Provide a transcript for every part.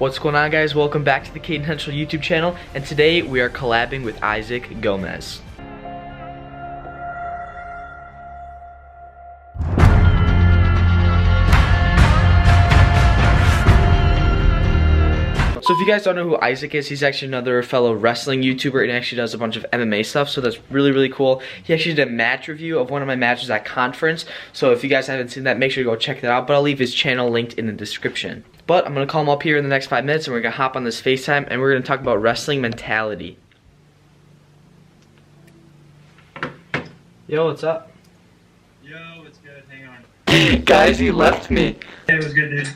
What's going on, guys? Welcome back to the Cayden Henschel YouTube channel, and today we are collabing with Isaac Gomez. So if you guys don't know who Isaac is, he's actually another fellow wrestling YouTuber and actually does a bunch of MMA stuff, so that's really cool. He actually did a match review of one of my matches at conference, so if you guys haven't seen that, make sure to go check that out, but I'll leave his channel linked in the description. But I'm going to call him up here in the next 5 minutes and we're going to hop on this FaceTime and we're going to talk about wrestling mentality. Yo, what's up? Yo, it's good, hang on. Guys, he left me. Hey, it was good, dude.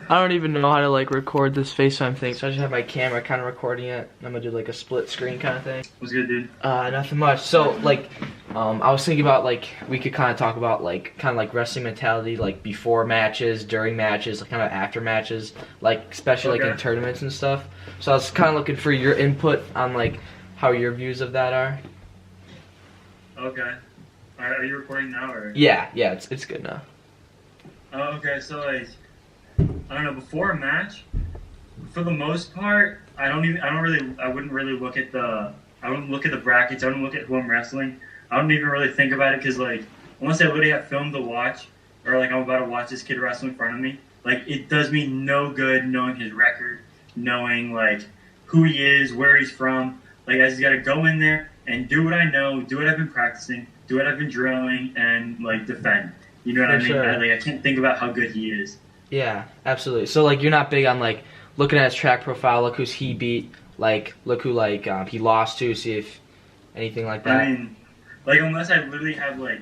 I don't even know how to like record this FaceTime thing, so I just have my camera kind of recording it. I'm gonna do like a split screen kind of thing. What's good, dude? Nothing much. So like, I was thinking about like we could kind of talk about like kind of like wrestling mentality, like before matches, during matches, like kind of after matches, like especially like in tournaments and stuff. So I was kind of looking for your input on like how your views of that are. Okay. Are you recording now or? Yeah, it's good now. Oh, okay. So like, I don't know. Before a match, for the most part, I wouldn't really look at the. I wouldn't look at the brackets. I wouldn't look at who I'm wrestling. I don't even really think about it because like, unless I literally have film to watch, or like I'm about to watch this kid wrestle in front of me, like it does me no good knowing his record, knowing like who he is, where he's from. Like I just gotta go in there and do what I know, do what I've been practicing, do what I've been drilling, and like defend. You know what I mean? Sure. I can't think about how good he is. Yeah, absolutely. So like you're not big on like looking at his track profile, look who's he beat, like look who like he lost to, see if anything like that. I mean, like unless I literally have like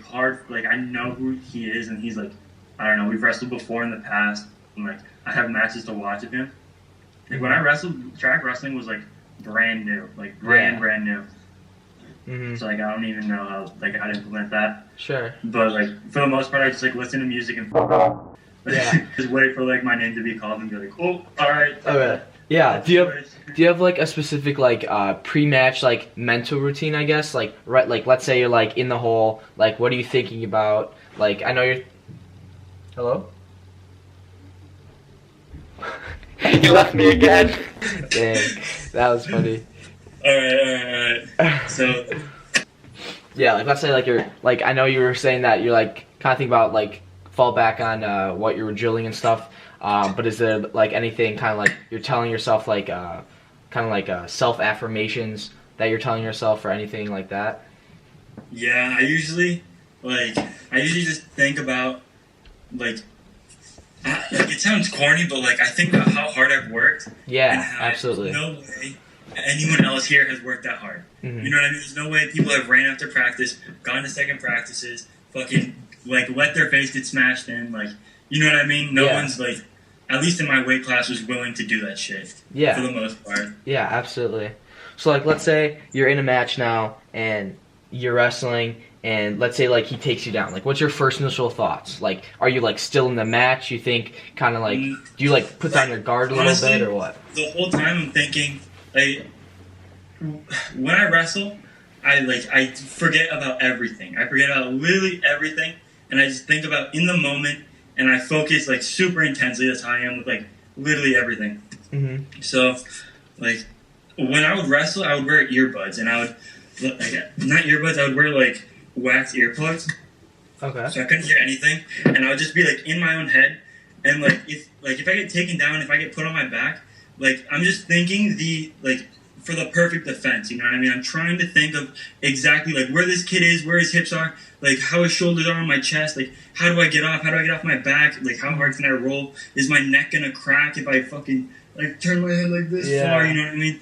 hard, like I know who he is and he's like, I don't know, we've wrestled before in the past and like I have matches to watch of him. Like when I wrestled, track wrestling was like brand new, like brand new. Mm-hmm. So like I don't even know how to implement that. Sure. But like for the most part, I just like listen to music and yeah. just wait for like my name to be called and be like, oh, all right. Okay. Yeah. Do you have like a specific like pre-match like mental routine? I guess like right like let's say you're like in the hole. Like what are you thinking about? Like I know you're. Hello. You left me again. Dang, that was funny. All right. So. Yeah, like let's say like you're like I know you were saying that you're like kind of thinking about like fall back on what you were drilling and stuff. But is there like anything kind of like you're telling yourself like kind of like self affirmations that you're telling yourself or anything like that? Yeah, I usually just think about like it sounds corny, but like I think about how hard I've worked. Yeah, absolutely. No way anyone else here has worked that hard. Mm-hmm. You know what I mean? There's no way people have ran after practice, gone to second practices, fucking like let their face get smashed in. Like, you know what I mean? No one's like, at least in my weight class, was willing to do that shit. Yeah. For the most part. Yeah, absolutely. So like, let's say you're in a match now and you're wrestling, and let's say like he takes you down. Like, what's your first initial thoughts? Like, are you like still in the match? You think kind of like, do you like put down your guard a little bit or what? The whole time I'm thinking, like, when I wrestle, I forget about everything. I forget about literally everything, and I just think about in the moment, and I focus like super intensely. That's how I am with like literally everything. Mm-hmm. So, like when I would wrestle, I would wear earbuds, and I would not earbuds. I would wear like wax earplugs. Okay. So I couldn't hear anything, and I would just be like in my own head, and like if I get taken down, if I get put on my back, like I'm just thinking for the perfect defense, you know what I mean? I'm trying to think of exactly like where this kid is, where his hips are, like how his shoulders are on my chest, like how do I get off? How do I get off my back? Like how hard can I roll? Is my neck gonna crack if I fucking like turn my head like this far? You know what I mean?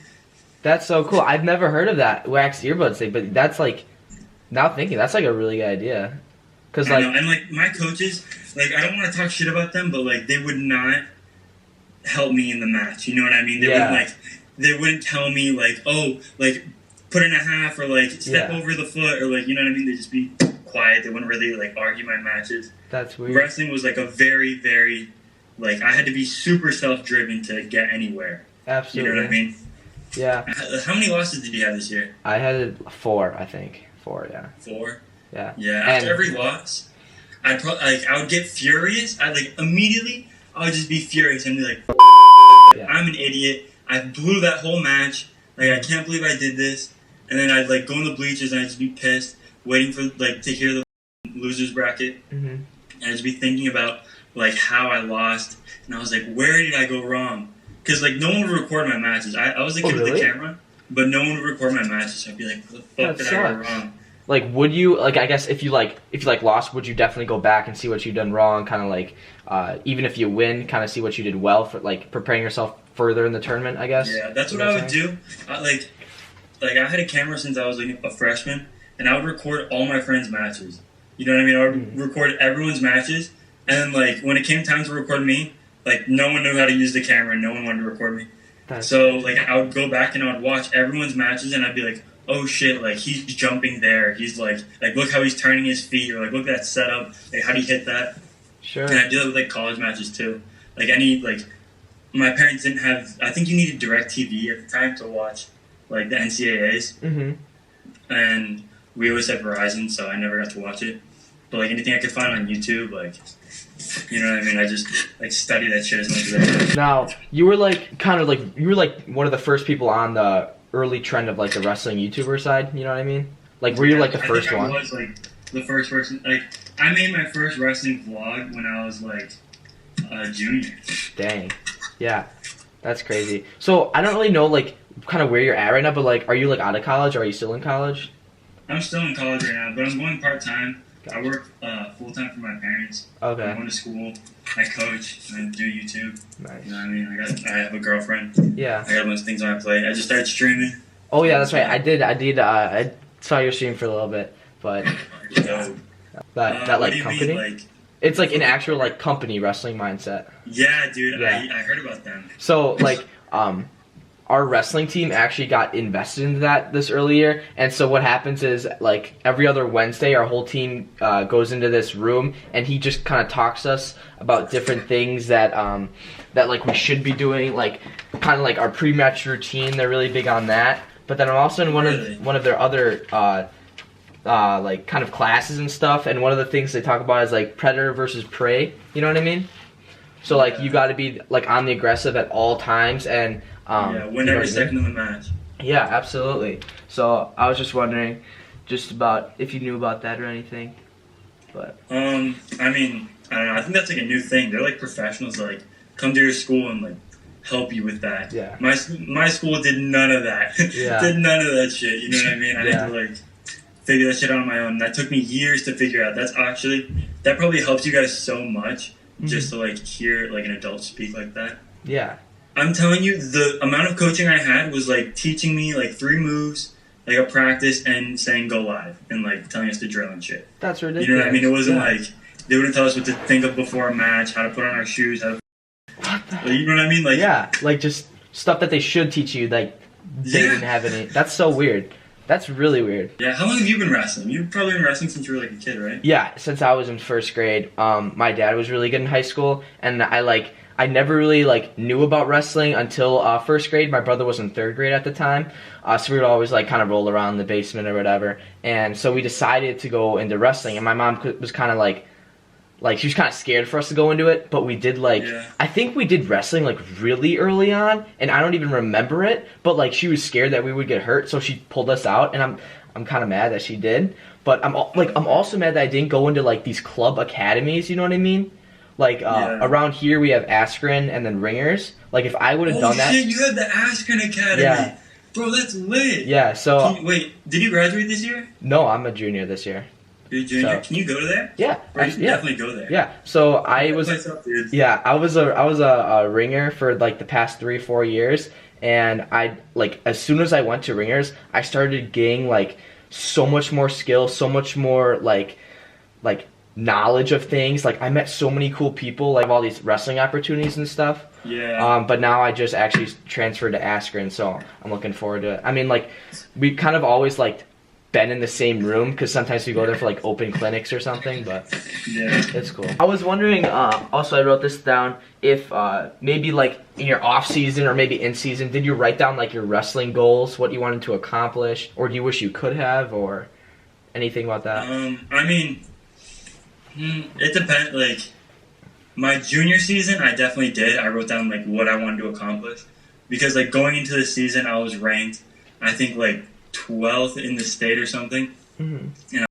That's so cool. I've never heard of that wax earbuds thing, but that's like now thinking that's like a really good idea. Cause like, I know, and like my coaches, like I don't want to talk shit about them, but like they would not help me in the match. You know what I mean? They wouldn't tell me like, oh, like put in a half or like step over the foot or like, you know what I mean? They'd just be quiet. They wouldn't really like argue my matches. That's weird. Wrestling was like a very, very, like I had to be super self-driven to get anywhere. Absolutely. You know what I mean? Yeah. How many losses did you have this year? I had 4, I think. 4, yeah. 4? Yeah. Yeah. After every loss, I would get furious. Immediately, I would just be furious and be like, like, I'm an idiot. I blew that whole match. Like, I can't believe I did this. And then I'd, like, go in the bleachers and I'd just be pissed, waiting for, like, to hear the loser's bracket. And I'd just be thinking about, like, how I lost. And I was like, where did I go wrong? Because, like, no one would record my matches. I was the kid with the camera, but no one would record my matches. So I'd be like, what the fuck did I go wrong? Like, would you, like, I guess if you lost, would you definitely go back and see what you've done wrong, kind of like, even if you win, kind of see what you did well for, like, preparing yourself further in the tournament, I guess? Yeah, that's what I would do. Like, I had a camera since I was, like, a freshman, and I would record all my friends' matches. You know what I mean? I would record everyone's matches, and then, like, when it came time to record me, like, no one knew how to use the camera, and no one wanted to record me. So, like, I would go back and I would watch everyone's matches, and I'd be like, oh shit, like, he's jumping there. He's like, look how he's turning his feet, or, like, look at that setup. Like, how do you hit that? Sure. And I do that with, like, college matches, too. Like, my parents didn't have, I think you needed DirecTV at the time to watch, like, the NCAAs. And we always had Verizon, so I never got to watch it. But, like, anything I could find on YouTube, like, you know what I mean? I just, like, study that shit as much as I could. Now, you were, like, kind of, like, you were, like, one of the first people on the early trend of, like, the wrestling YouTuber side, you know what I mean? Like, were you, like, the first one? I was, like, the first person. Like, I made my first wrestling vlog when I was, like, a junior. Dang. Yeah. That's crazy. So, I don't really know, like, kind of where you're at right now, but, like, are you, like, out of college, or are you still in college? I'm still in college right now, but I'm going part-time. I work full-time for my parents. Okay. I go to school, I coach, and I do YouTube. Nice. You know what I mean? I have a girlfriend. Yeah. I got a bunch of things on my plate. I just started streaming. Oh, yeah, that's right. I saw your stream for a little bit, but that like, company? Mean, like, it's, like, an actual, like, company, Wrestling Mindset. Yeah, dude. Yeah. I heard about them. So, like, our wrestling team actually got invested into that this early year, and so what happens is, like, every other Wednesday our whole team goes into this room, and he just kind of talks to us about different things that like we should be doing, like kind of like our pre-match routine. They're really big on that. But then I'm also in one of their other like kind of classes and stuff, and one of the things they talk about is like predator versus prey. You know what I mean? So, like, you got to be, like, on the aggressive at all times, and win every second of the match. Yeah, absolutely. So I was just wondering, just about if you knew about that or anything. But I mean, I don't know. I think that's like a new thing. They're like professionals that, like, come to your school and, like, help you with that. Yeah. My school did none of that. Yeah. Did none of that shit. You know what I mean? I had to, like, figure that shit out on my own. That took me years to figure out. That probably helps you guys so much. Just to, like, hear, like, an adult speak like that. Yeah. I'm telling you, the amount of coaching I had was, like, teaching me, like, 3 moves, like, a practice, and saying go live, and, like, telling us to drill and shit. That's ridiculous. You know what I mean? It wasn't, like, they wouldn't tell us what to think of before a match, how to put on our shoes, how to... You know what I mean? Like, yeah, like, just stuff that they should teach you, like, they didn't have any... That's so weird. That's really weird. Yeah, how long have you been wrestling? You've probably been wrestling since you were, like, a kid, right? Yeah, since I was in first grade. My dad was really good in high school, and I never really, like, knew about wrestling until first grade. My brother was in third grade at the time, so we would always, like, kind of roll around in the basement or whatever. And so we decided to go into wrestling, and my mom was kind of like she was kind of scared for us to go into it, but we did, like, I think we did wrestling, like, really early on, and I don't even remember it, but, like, she was scared that we would get hurt, so she pulled us out, and I'm kind of mad that she did, but I'm also mad that I didn't go into, like, these club academies, you know what I mean? Like, around here we have Askren and then Ringers. Like, if I would have done that... Oh, shit, you had the Askren Academy! Yeah. Bro, that's lit! Yeah, so... Wait, did you graduate this year? No, I'm a junior this year. You're a junior? So, can you go to there? Yeah. Or you should definitely go there. Yeah, so I was... I was a ringer for, like, the past 3-4 years, and I, like, as soon as I went to Ringers, I started getting, like, so much more skill, so much more, like knowledge of things. Like, I met so many cool people, like, all these wrestling opportunities and stuff. Yeah. But now I just actually transferred to Askren, so I'm looking forward to it. I mean, like, we kind of always, like, been in the same room, because sometimes we go there for, like, open clinics or something, but it's cool. I was wondering, also I wrote this down, if maybe, like, in your off season or maybe in season, did you write down, like, your wrestling goals, what you wanted to accomplish, or do you wish you could have, or anything about that? I mean, it depends, like, My junior season, I definitely did. I wrote down like what I wanted to accomplish, because like going into the season, I was ranked, I think like 12th in the state or something. Mm-hmm. And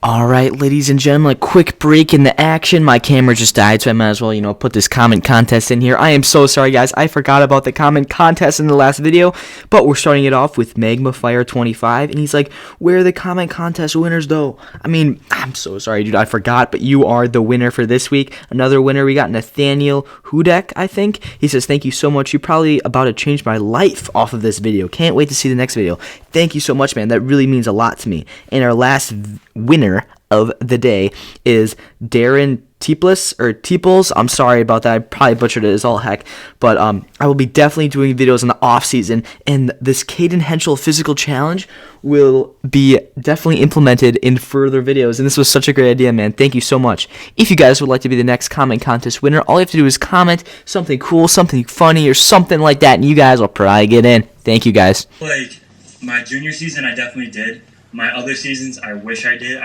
Alright, ladies and gentlemen, a quick break in the action. My camera just died, so I might as well, put this comment contest in here. I am so sorry, guys. I forgot about the comment contest in the last video, but we're starting it off with Magma Fire 25, and he's like, where are the comment contest winners, though? I mean, I'm so sorry, dude. I forgot, but you are the winner for this week. Another winner, we got Nathaniel Hudek, I think. He says, thank you so much. You're probably about to change my life off of this video. Can't wait to see the next video. Thank you so much, man. That really means a lot to me. And our last winner of the day is Darren Teeples. I'm sorry about that. I probably butchered it as all heck. But I will be definitely doing videos in the off season, and this Cayden Henschel physical challenge will be definitely implemented in further videos. And this was such a great idea, man. Thank you so much. If you guys would like to be the next comment contest winner, all you have to do is comment something cool, something funny, or something like that, and you guys will probably get in. Thank you, guys. Like my junior season, I definitely did. My other seasons, I wish I did.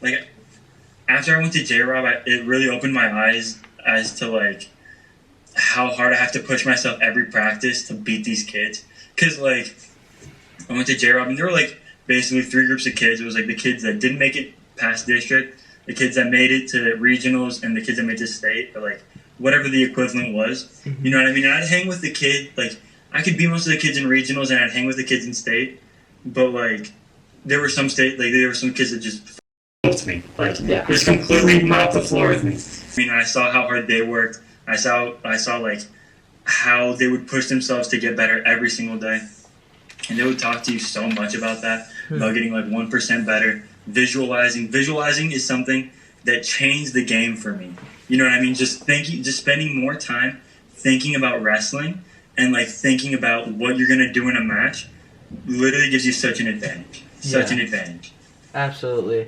Like, after I went to J-Rob, it really opened my eyes as to, like, how hard I have to push myself every practice to beat these kids. Because, like, I went to J-Rob, and there were, like, basically 3 groups of kids. It was, like, the kids that didn't make it past district, the kids that made it to regionals, and the kids that made it to state, or, like, whatever the equivalent was. Mm-hmm. You know what I mean? And I'd hang with the kid, like, I could beat most of the kids in regionals, and I'd hang with the kids in state. But, like, there were some kids that just f***ed me. Like, just completely mopped the floor with me. I mean, I saw how hard they worked. I saw like how they would push themselves to get better every single day. And they would talk to you so much about that, about getting like 1% better. Visualizing is something that changed the game for me. You know what I mean? Just spending more time thinking about wrestling and like thinking about what you're gonna do in a match literally gives you such an advantage. An advantage. Absolutely.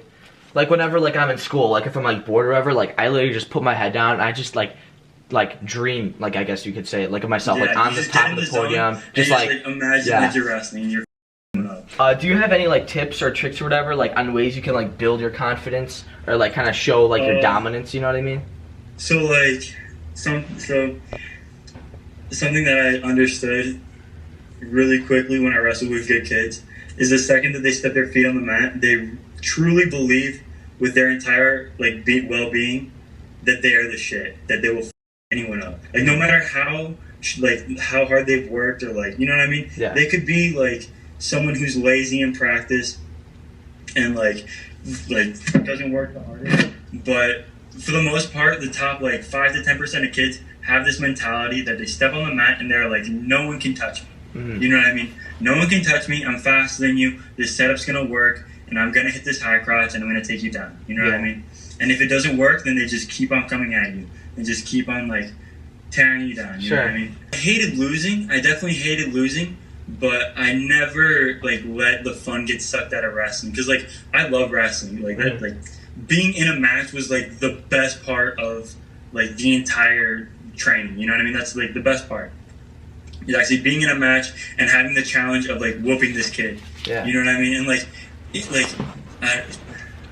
Like whenever like I'm in school, like if I'm like bored or whatever, like I literally just put my head down and I just like dream, like I guess you could say it, like of myself, like on the top of the podium, just like imagine that you're wrestling and you're up. Do you have any like tips or tricks or whatever, like on ways you can like build your confidence or like kind of show like your dominance? You know what I mean? So like something that I understood really quickly when I wrestled with good kids is the second that they step their feet on the mat, they truly believe with their entire like well-being that they are the shit, that they will f anyone up. Like no matter how hard they've worked or like, you know what I mean? Yeah. They could be like someone who's lazy in practice and like doesn't work the hardest. But for the most part, the top like 5 to 10% of kids have this mentality that they step on the mat and they're like, no one can touch me. Mm-hmm. You know what I mean? No one can touch me. I'm faster than you. This setup's gonna work, and I'm gonna hit this high crotch, and I'm gonna take you down. You know what I mean? And if it doesn't work, then they just keep on coming at you and just keep on like tearing you down. You know what I mean? I hated losing. I definitely hated losing, but I never like let the fun get sucked out of wrestling because like I love wrestling. Like that, like being in a match was like the best part of like the entire training. You know what I mean? That's like the best part. Is actually being in a match and having the challenge of like whooping this kid. Yeah. You know what I mean? And like, I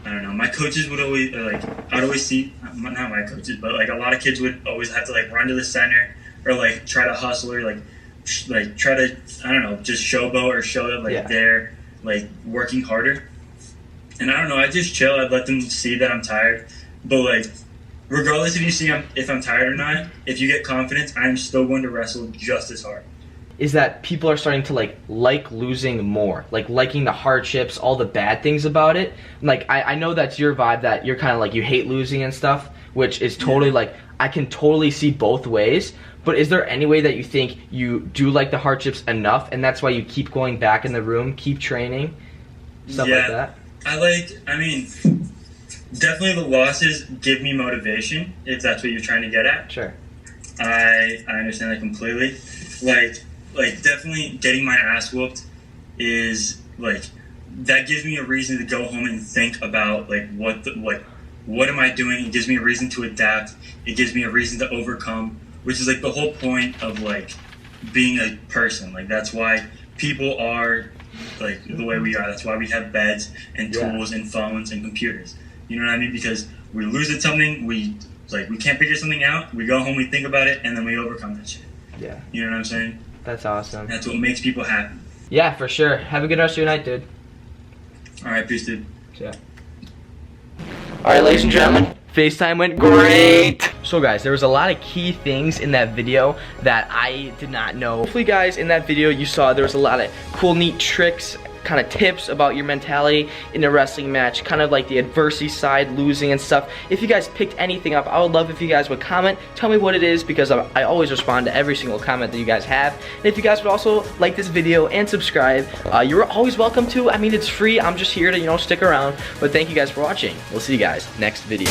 don't know. My coaches would always I'd always see, not my coaches, but like a lot of kids would always have to like run to the center or like try to hustle or like try to, I don't know, just showboat or show that like they're like working harder. And I don't know. I just chill. I'd let them see that I'm tired, but like. Regardless if you see if I'm tired or not, if you get confidence, I'm still going to wrestle just as hard. Is that people are starting to like losing more, like liking the hardships, all the bad things about it. Like I know that's your vibe, that you're kind of like you hate losing and stuff, which is totally like I can totally see both ways. But is there any way that you think you do like the hardships enough, and that's why you keep going back in the room, keep training, stuff like that? I mean. Definitely the losses give me motivation, if that's what you're trying to get at. Sure. I understand that completely. Like definitely getting my ass whooped is like that gives me a reason to go home and think about like what am I doing? It gives me a reason to adapt. It gives me a reason to overcome, which is like the whole point of like being a person. Like that's why people are like the way we are. That's why we have beds and tools and phones and computers. You know what I mean? Because we lose at something, we It's like we can't figure something out. We go home, we think about it, and then we overcome that shit. Yeah. You know what I'm saying? That's awesome. That's what makes people happy. Yeah, for sure. Have a good rest of your night, dude. All right, peace, dude. Yeah. All right, ladies and gentlemen, FaceTime went great. So guys, there was a lot of key things in that video that I did not know. Hopefully guys, in that video you saw there was a lot of cool, neat tricks, kind of tips about your mentality in a wrestling match, kind of like the adversity side, losing and stuff. If you guys picked anything up, I would love if you guys would comment, tell me what it is, because I always respond to every single comment that you guys have. And if you guys would also like this video and subscribe, you're always welcome to. I mean, it's free. I'm just here to, you know, stick around. But thank you guys for watching. We'll see you guys next video.